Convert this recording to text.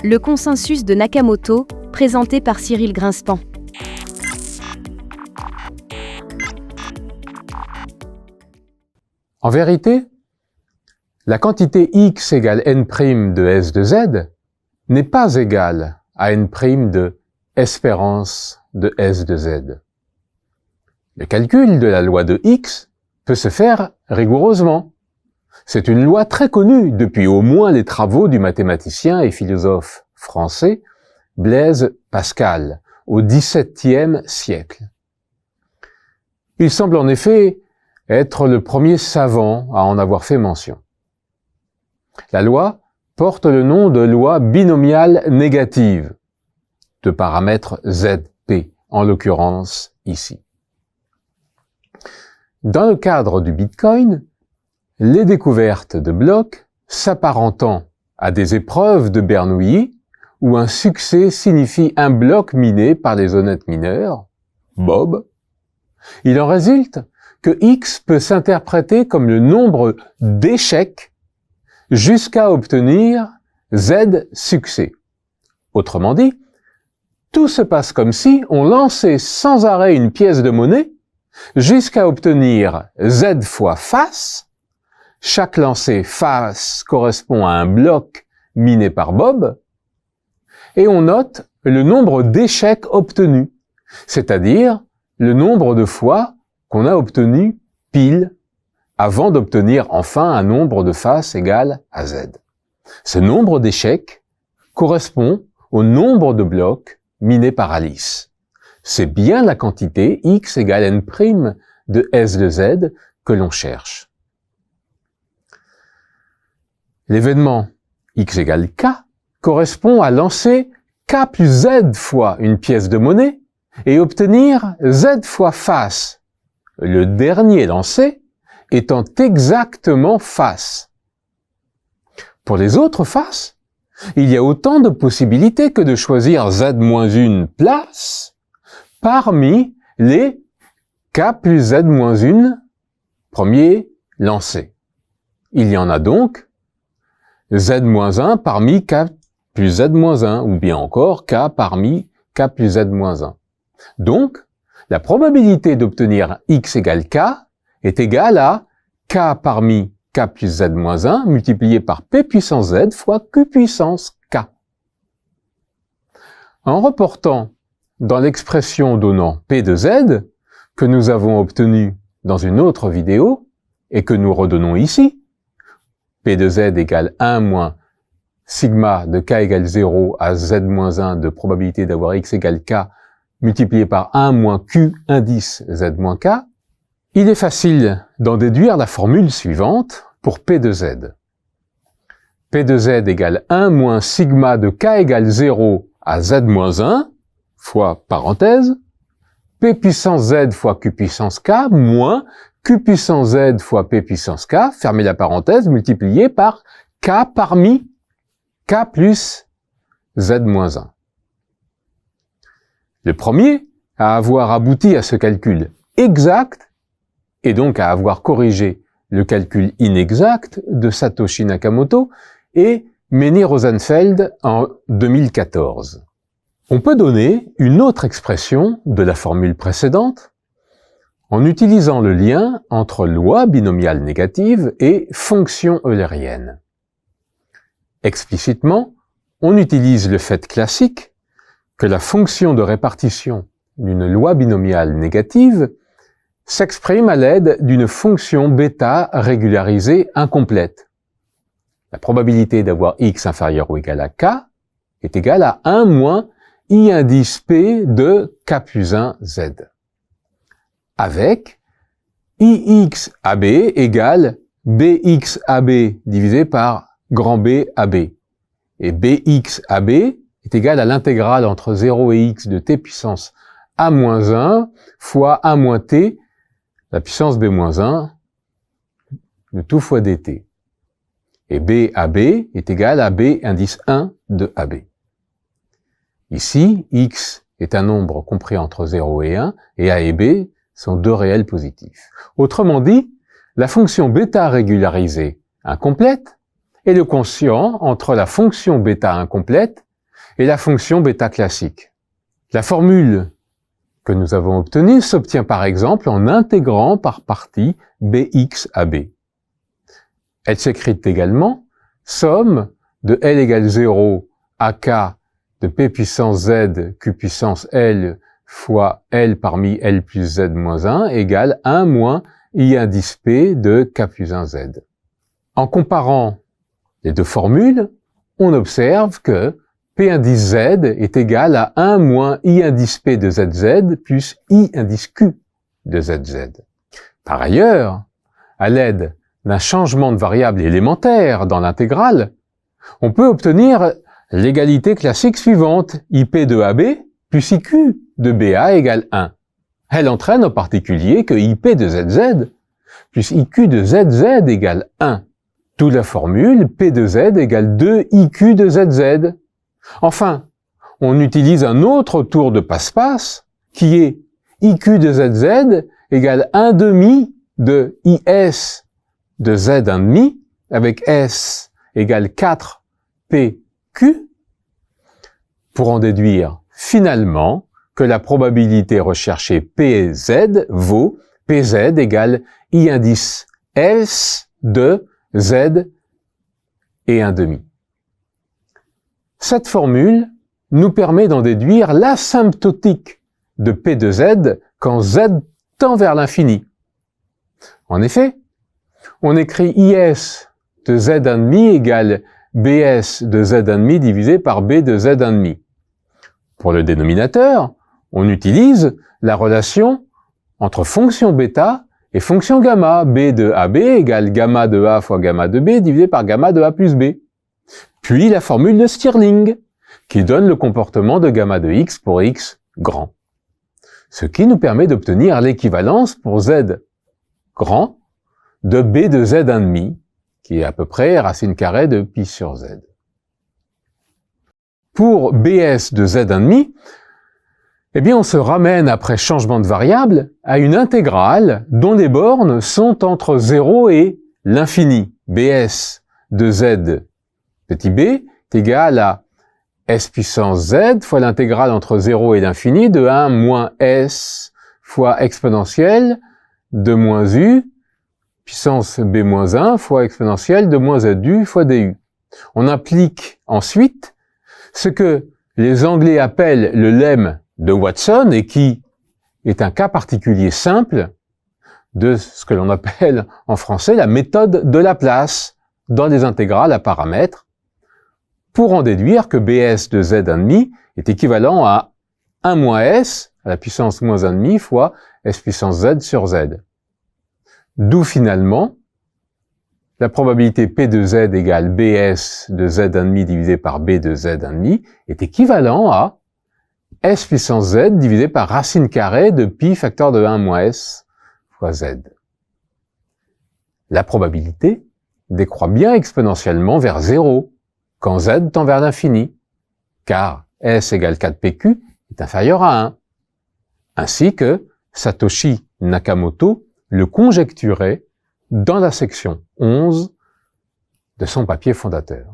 Le consensus de Nakamoto, présenté par Cyril Grinspan. En vérité, la quantité x égale n' de S de Z n'est pas égale à n' de espérance de S de Z. Le calcul de la loi de X peut se faire rigoureusement. C'est une loi très connue depuis au moins les travaux du mathématicien et philosophe français Blaise Pascal au XVIIe siècle. Il semble en effet être le premier savant à en avoir fait mention. La loi porte le nom de loi binomiale négative, de paramètre ZP, en l'occurrence ici. Dans le cadre du Bitcoin, les découvertes de blocs s'apparentant à des épreuves de Bernoulli, où un succès signifie un bloc miné par les honnêtes mineurs, Bob, il en résulte que X peut s'interpréter comme le nombre d'échecs jusqu'à obtenir Z succès. Autrement dit, tout se passe comme si on lançait sans arrêt une pièce de monnaie jusqu'à obtenir Z fois face. Chaque lancé face correspond à un bloc miné par Bob, et on note le nombre d'échecs obtenus, c'est-à-dire le nombre de fois qu'on a obtenu pile avant d'obtenir enfin un nombre de faces égal à Z. Ce nombre d'échecs correspond au nombre de blocs minés par Alice. C'est bien la quantité x égale n' de S de Z que l'on cherche. L'événement x égale k correspond à lancer k plus z fois une pièce de monnaie et obtenir z fois face, le dernier lancé étant exactement face. Pour les autres faces, il y a autant de possibilités que de choisir z-1 place parmi les k plus z-1 premiers lancés. Il y en a donc z-1 parmi k plus z-1, ou bien encore k parmi k plus z-1. Donc, la probabilité d'obtenir x égale k est égale à k parmi k plus z-1 multiplié par p puissance z fois q puissance k. En reportant dans l'expression donnant p de z, que nous avons obtenue dans une autre vidéo, et que nous redonnons ici, p de z égale 1 moins sigma de k égale 0 à z-1 de probabilité d'avoir x égale k multiplié par 1 moins q indice z moins k, il est facile d'en déduire la formule suivante pour p de z. P de z égale 1 moins sigma de k égale 0 à z-1 fois parenthèse, p puissance z fois q puissance k moins q puissance z fois p puissance k, fermez la parenthèse, multiplié par k parmi k plus z-1. Le premier à avoir abouti à ce calcul exact, et donc à avoir corrigé le calcul inexact de Satoshi Nakamoto, est Meni Rosenfeld en 2014. On peut donner une autre expression de la formule précédente en utilisant le lien entre loi binomiale négative et fonction eulérienne. Explicitement, on utilise le fait classique que la fonction de répartition d'une loi binomiale négative s'exprime à l'aide d'une fonction bêta régularisée incomplète. La probabilité d'avoir x inférieur ou égal à k est égale à 1 moins i indice p de k plus 1 z, avec ix ab égale bx ab divisé par grand B ab. Et bx ab est égal à l'intégrale entre 0 et x de t puissance a-1 fois a moins t, la puissance b-1 de tout fois dt. Et b ab est égal à b indice 1 de ab. Ici, x est un nombre compris entre 0 et 1, et a et b sont deux réels positifs. Autrement dit, la fonction bêta régularisée incomplète est le quotient entre la fonction bêta incomplète et la fonction bêta classique. La formule que nous avons obtenue s'obtient par exemple en intégrant par partie bx à b. Elle s'écrit également somme de L égale 0 à K de P puissance Z Q puissance L fois L parmi L plus Z moins 1 égale 1 moins I indice P de K plus 1 Z. En comparant les deux formules, on observe que P indice Z est égal à 1 moins I indice P de ZZ plus I indice Q de ZZ. Par ailleurs, à l'aide d'un changement de variable élémentaire dans l'intégrale, on peut obtenir l'égalité classique suivante, IP de AB plus IQ de BA égale 1. Elle entraîne en particulier que IP de ZZ plus IQ de ZZ égale 1. D'où la formule P de Z égale 2 IQ de ZZ. Enfin, on utilise un autre tour de passe-passe qui est IQ de ZZ égale 1 demi de IS de Z1,5 avec S égale 4 PQ pour en déduire finalement que la probabilité recherchée PZ vaut PZ égale I indice S de Z et 1 demi. Cette formule nous permet d'en déduire l'asymptotique de P de Z quand Z tend vers l'infini. En effet, on écrit IS de Z1,5 égale BS de Z1,5 divisé par B de Z1,5. Pour le dénominateur, on utilise la relation entre fonction bêta et fonction gamma. B de AB égale gamma de A fois gamma de B divisé par gamma de A plus B. Puis la formule de Stirling, qui donne le comportement de gamma de X pour X grand. Ce qui nous permet d'obtenir l'équivalence pour Z grand de B de Z1,5, qui est à peu près racine carrée de pi sur Z. Pour BS de Z1,5, eh bien, on se ramène après changement de variable à une intégrale dont les bornes sont entre 0 et l'infini. BS de Z petit b est égal à S puissance Z fois l'intégrale entre 0 et l'infini de 1 moins S fois exponentielle de moins U puissance b moins 1 fois exponentielle de moins ZU fois DU. On applique ensuite ce que les Anglais appellent le lemme de Watson et qui est un cas particulier simple de ce que l'on appelle en français la méthode de Laplace dans les intégrales à paramètres pour en déduire que BS de Z1,5 est équivalent à 1 moins S à la puissance moins 1,5 fois S puissance Z sur Z. D'où finalement la probabilité P de Z égale BS de Z1,5 divisé par B de Z1,5 est équivalent à S puissance Z divisé par racine carrée de pi facteur de 1 moins S fois Z. La probabilité décroît bien exponentiellement vers 0 quand Z tend vers l'infini, car S égale 4PQ est inférieur à 1, ainsi que Satoshi Nakamoto le conjecturait dans la section 11 de son papier fondateur.